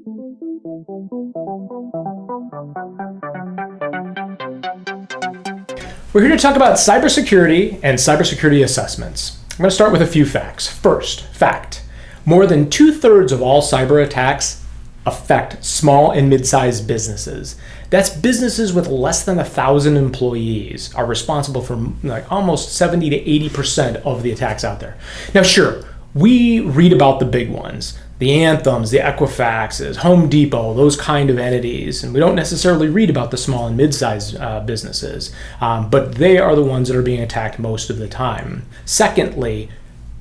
We're here to talk about cybersecurity and cybersecurity assessments. I'm going to start with a few facts. First, fact: more than 2/3 of all cyber attacks affect small and mid-sized businesses. That's businesses with less than 1,000 employees are responsible for almost 70 to 80% of the attacks out there. Now, sure, we read about the big ones, the Anthems, the Equifaxes, Home Depot, those kind of entities, and we don't necessarily read about the small and mid-sized businesses, but they are the ones that are being attacked most of the time. Secondly,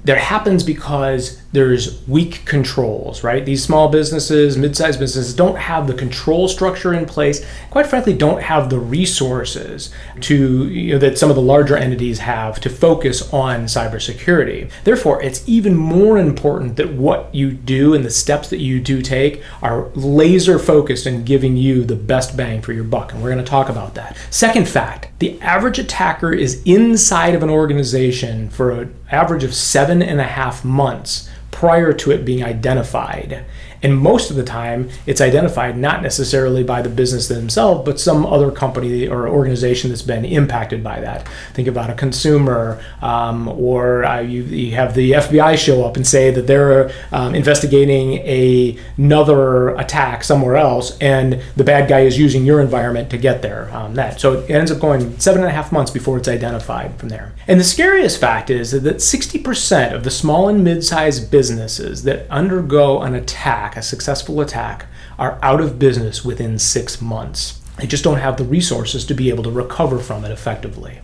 that happens because there's weak controls, right? These small businesses, mid-sized businesses don't have the control structure in place, quite frankly, don't have the resources that some of the larger entities have to focus on cybersecurity. Therefore, it's even more important that what you do and the steps that you do take are laser focused in giving you the best bang for your buck, and we're going to talk about that. Second fact: the average attacker is inside of an organization for an average of 7.5 months prior to it being identified. And most of the time, it's identified not necessarily by the business themselves, but some other company or organization that's been impacted by that. Think about a consumer, or you have the FBI show up and say that they're investigating another attack somewhere else, and the bad guy is using your environment to get there. So it ends up going 7.5 months before it's identified from there. And the scariest fact is that 60% of the small and mid-sized businesses that undergo an attack, a successful attack, are out of business within 6 months. They just don't have the resources to be able to recover from it effectively.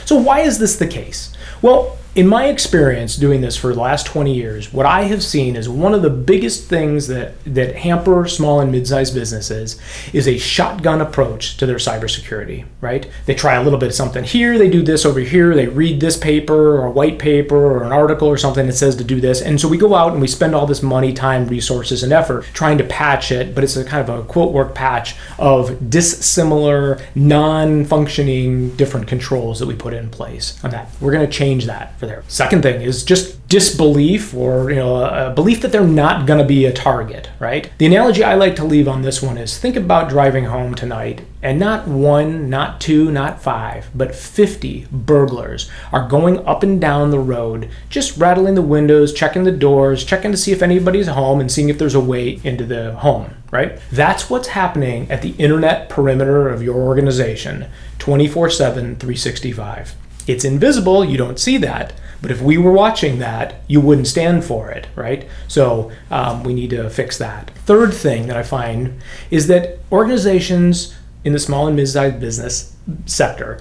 So why is this the case? Well, in my experience doing this for the last 20 years, what I have seen is one of the biggest things that hamper small and mid-sized businesses is a shotgun approach to their cybersecurity, right? They try a little bit of something here, they do this over here, they read this paper or white paper or an article or something that says to do this. And so we go out and we spend all this money, time, resources, and effort trying to patch it, but it's a kind of a quote work patch of dissimilar, non-functioning different controls that we put in place on that. We're going to change that for there. Second thing is just disbelief, or a belief that they're not going to be a target, right? The analogy I like to leave on this one is think about driving home tonight, and not 1, not 2, not 5, but 50 burglars are going up and down the road, just rattling the windows, checking the doors, checking to see if anybody's home, and seeing if there's a way into the home, right? That's what's happening at the internet perimeter of your organization, 24/7, 365. It's invisible, you don't see that, but if we were watching that, you wouldn't stand for it, right? So we need to fix that. Third thing that I find is that organizations in the small and mid-sized business sector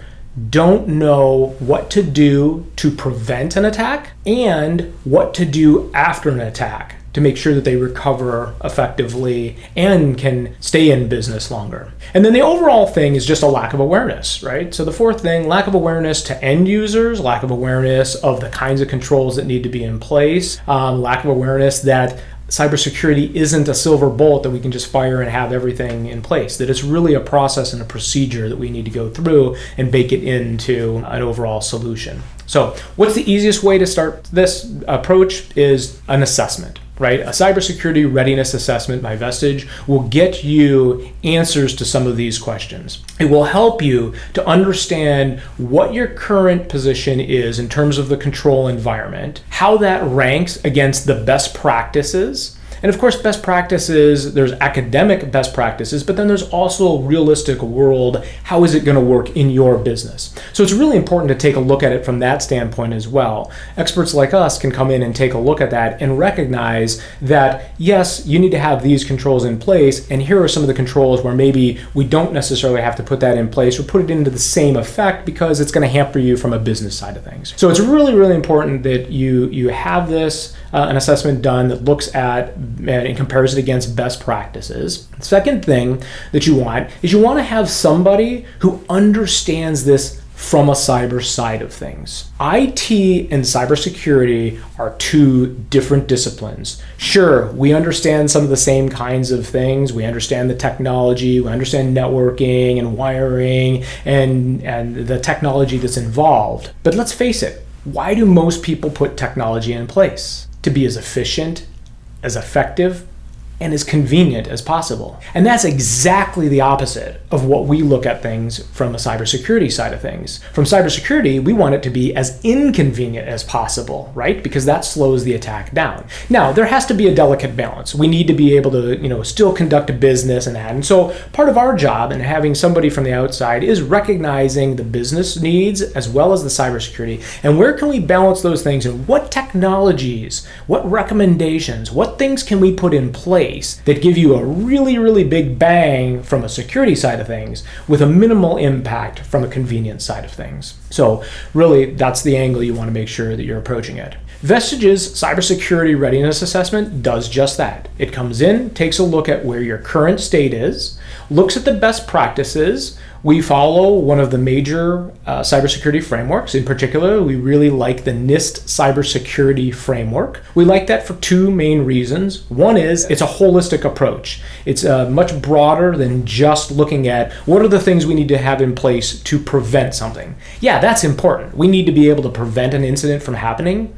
don't know what to do to prevent an attack and what to do after an attack to make sure that they recover effectively and can stay in business longer. And then the overall thing is just a lack of awareness, right? So the fourth thing, lack of awareness to end users, lack of awareness of the kinds of controls that need to be in place, lack of awareness that cybersecurity isn't a silver bullet that we can just fire and have everything in place, that it's really a process and a procedure that we need to go through and bake it into an overall solution. So what's the easiest way to start this approach is an assessment, right? A cybersecurity readiness assessment by Vestige will get you answers to some of these questions. It will help you to understand what your current position is in terms of the control environment, how that ranks against the best practices. And of course, best practices, there's academic best practices, but then there's also realistic world. How is it going to work in your business? So it's really important to take a look at it from that standpoint as well. Experts like us can come in and take a look at that and recognize that, yes, you need to have these controls in place, and here are some of the controls where maybe we don't necessarily have to put that in place or put it into the same effect because it's going to hamper you from a business side of things. So it's really, really important that you have this, an assessment done that looks at and compares it against best practices. The second thing that you want is you want to have somebody who understands this from a cyber side of things. IT and cybersecurity are two different disciplines. Sure, we understand some of the same kinds of things. We understand the technology, we understand networking and wiring and the technology that's involved. But let's face it, why do most people put technology in place? To be as efficient, as effective, and as convenient as possible. And that's exactly the opposite of what we look at things from a cybersecurity side of things. From cybersecurity, we want it to be as inconvenient as possible, right? Because that slows the attack down. Now, there has to be a delicate balance. We need to be able to, still conduct a business and that. And so part of our job in having somebody from the outside is recognizing the business needs as well as the cybersecurity. And where can we balance those things, and what technologies, what recommendations, what things can we put in place that give you a really, really big bang from a security side of things with a minimal impact from a convenience side of things. So really, that's the angle you want to make sure that you're approaching it. Vestige's cybersecurity readiness assessment does just that. It comes in, takes a look at where your current state is, looks at the best practices. We follow one of the major cybersecurity frameworks. In particular, we really like the NIST cybersecurity framework. We like that for two main reasons. One is it's a holistic approach. It's much broader than just looking at what are the things we need to have in place to prevent something. Yeah, that's important. We need to be able to prevent an incident from happening.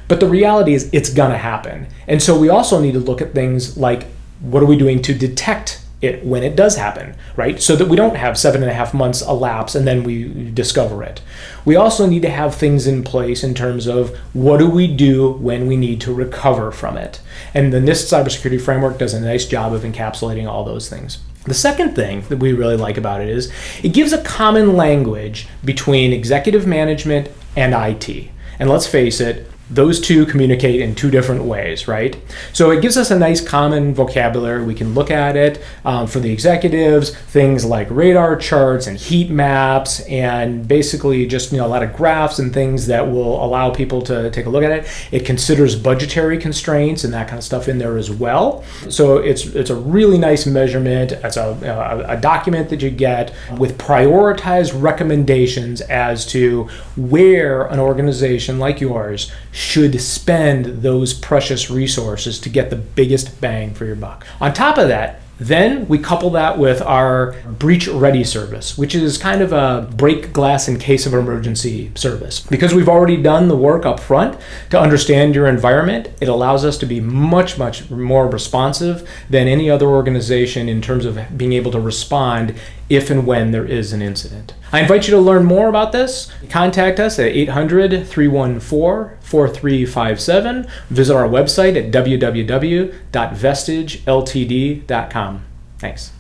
But the reality is it's gonna happen. And so we also need to look at things like, what are we doing to detect it when it does happen, right? So that we don't have 7.5 months elapse and then we discover it. We also need to have things in place in terms of what do we do when we need to recover from it. And the NIST cybersecurity framework does a nice job of encapsulating all those things. The second thing that we really like about it is it gives a common language between executive management and IT. And let's face it, those two communicate in two different ways, right? So it gives us a nice common vocabulary. We can look at it for the executives, things like radar charts and heat maps, and basically just a lot of graphs and things that will allow people to take a look at it. It considers budgetary constraints and that kind of stuff in there as well. So it's a really nice measurement. It's a document that you get with prioritized recommendations as to where an organization like yours should spend those precious resources to get the biggest bang for your buck. On top of that, then we couple that with our breach ready service, which is kind of a break glass in case of emergency service. Because we've already done the work up front to understand your environment, it allows us to be much, much more responsive than any other organization in terms of being able to respond if and when there is an incident. I invite you to learn more about this. Contact us at 800-314-4357. Visit our website at www.vestigeltd.com. Thanks.